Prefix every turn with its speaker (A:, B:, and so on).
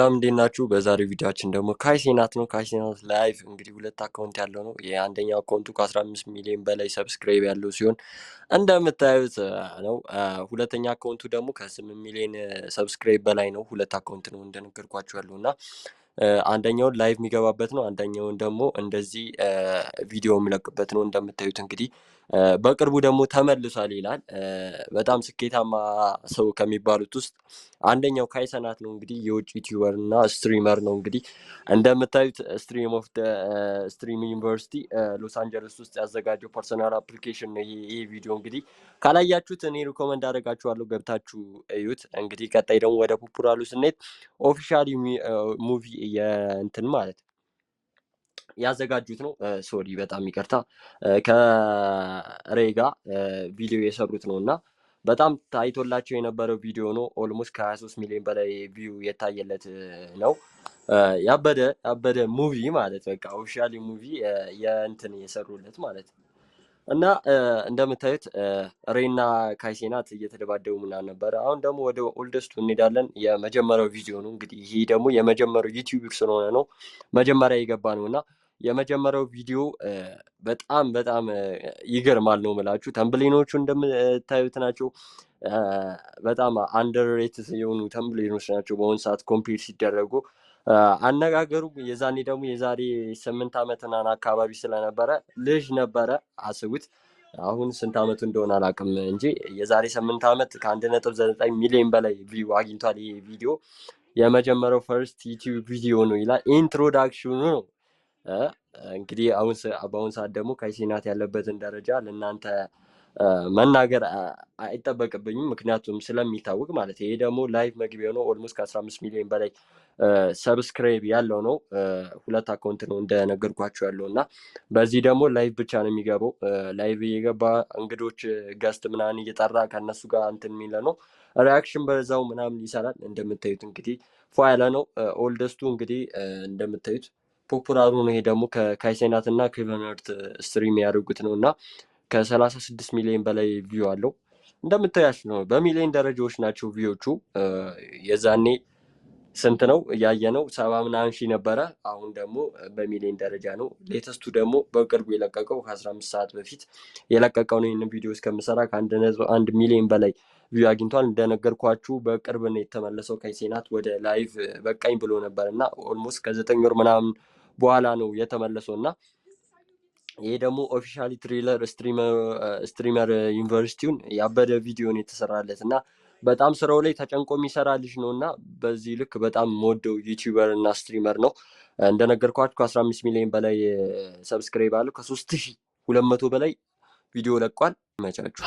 A: ሰላም እንዴት ናችሁ? በዛሬው ቪዲዮአችን ደግሞ ካይሴናት ነው። ካይሴናት ላይቭ እንግዲህ ሁለት አካውንት ያለው ነው። የአንደኛው አካውንቱ ከ15 ሚሊዮን በላይ ሰብስክራይብ ያለው ሲሆን እንደምታዩት ነው። ሁለተኛ አካውንቱ ደግሞ ከ8 ሚሊዮን ሰብስክራይብ በላይ ነው። ሁለት አካውንት ነው እንደነገርኳችሁ ያለው እና አንደኛውን ላይቭ የሚገባበት ነው። አንደኛውን ደግሞ እንደዚህ ቪዲዮ የሚለቅበት ነው። እንደምታዩት እንግዲህ በቅርቡ ደግሞ ተመልሷል ይላል። በጣም ስኬታማ ሰው ከሚባሉት ውስጥ አንደኛው ካይሰናት ነው። እንግዲህ የውጭ ዩቲዩበር እና ስትሪመር ነው። እንግዲህ እንደምታዩት ስትሪም ኦፍ ስትሪም ዩኒቨርሲቲ ሎስ አንጀለስ ውስጥ ያዘጋጀው ፐርሰናል አፕሊኬሽን ነው። ይሄ ቪዲዮ እንግዲህ ካላያችሁት እኔ ሪኮመንድ አደርጋችኋለሁ፣ ገብታችሁ እዩት። እንግዲህ ቀጣይ ደግሞ ወደ ፖፑላሩ ስንሄድ ኦፊሻሊ ሙቪ የእንትን ማለት ያዘጋጁት ነው። ሶሪ በጣም ይቅርታ፣ ከሬጋ ቪዲዮ የሰሩት ነው እና በጣም ታይቶላቸው የነበረው ቪዲዮ ነው። ኦልሞስት ከ23 ሚሊዮን በላይ ቪው የታየለት ነው። ያበደ ሙቪ ማለት በቃ ኦፊሻሊ ሙቪ የእንትን የሰሩለት ማለት ነው። እና እንደምታዩት ሬና ካይሴናት እየተደባደቡ ምናምን ነበረ። አሁን ደግሞ ወደ ኦልደስቱ እንሄዳለን። የመጀመሪያው ቪዲዮ ነው እንግዲህ ይሄ ደግሞ የመጀመሪያው ዩቲዩብ ስለሆነ ነው መጀመሪያ የገባ ነው እና የመጀመሪያው ቪዲዮ በጣም ይገርማል ነው የምላችሁ። ተምብሌኖቹ እንደምታዩት ናቸው። በጣም አንደርሬትድ የሆኑ ተምብሌኖች ናቸው በአሁኑ ሰዓት ኮምፒውተር ሲደረጉ። አነጋገሩ የዛኔ ደግሞ የዛሬ 8 ዓመት አካባቢ ስለነበረ ልጅ ነበረ አስቡት። አሁን ስንት ዓመቱ እንደሆነ አላውቅም እንጂ የዛሬ 8 ዓመት ከ1.9 ሚሊዮን በላይ ቪው አግኝቷል። ይሄ ቪዲዮ የመጀመሪያው ፈርስት ዩቲዩብ ቪዲዮ ነው ይላል። ኢንትሮዳክሽኑ ነው እንግዲህ። በአሁን ሰዓት ደግሞ ካይሴናት ያለበትን ደረጃ ለእናንተ መናገር አይጠበቅብኝም፣ ምክንያቱም ስለሚታወቅ ማለት። ይሄ ደግሞ ላይቭ መግቢያው ነው። ኦልሞስት ከ15 ሚሊዮን በላይ ሰብስክራይብ ያለው ነው። ሁለት አካውንት ነው እንደነገርኳቸው ያለው እና በዚህ ደግሞ ላይቭ ብቻ ነው የሚገባው። ላይቭ የገባ እንግዶች ገስት ምናምን እየጠራ ከእነሱ ጋር እንትን የሚለ ነው። ሪያክሽን በዛው ምናምን ይሰራል። እንደምታዩት እንግዲህ ፏ ያለ ነው። ኦልደስቱ እንግዲህ እንደምታዩት ፖፑላሩ ነው። ይሄ ደግሞ ከካይሴናት እና ከቨነርት ስትሪም ያደርጉት ነው እና ከ36 ሚሊዮን በላይ ቪው አለው። እንደምታያችሁ ነው። በሚሊዮን ደረጃዎች ናቸው ቪዎቹ። የዛኔ ስንት ነው ያየነው? 70 ምናምን ሺህ ነበረ። አሁን ደግሞ በሚሊዮን ደረጃ ነው። ሌተስቱ ደግሞ በቅርቡ የለቀቀው ከ15 ሰዓት በፊት የለቀቀው ነው። ይህንን ቪዲዮ እስከምሰራ ከ1.1 ሚሊዮን በላይ ቪው አግኝቷል። እንደነገርኳችሁ በቅርብ ነው የተመለሰው። ካይሴናት ወደ ላይቭ በቃኝ ብሎ ነበር እና ኦልሞስት ከ9 ወር ምናምን በኋላ ነው የተመለሰው እና ይሄ ደግሞ ኦፊሻሊ ትሬለር ስትሪመር ዩኒቨርሲቲውን ያበደ ቪዲዮን የተሰራለት እና በጣም ስራው ላይ ተጨንቆ የሚሰራ ልጅ ነው እና በዚህ ልክ በጣም ሞደው ዩቲዩበር እና ስትሪመር ነው። እንደነገርኳችሁ ከ15 ሚሊዮን በላይ ሰብስክራይብ አለው። ከ3200 በላይ ቪዲዮ ለቋል። መቻችሁ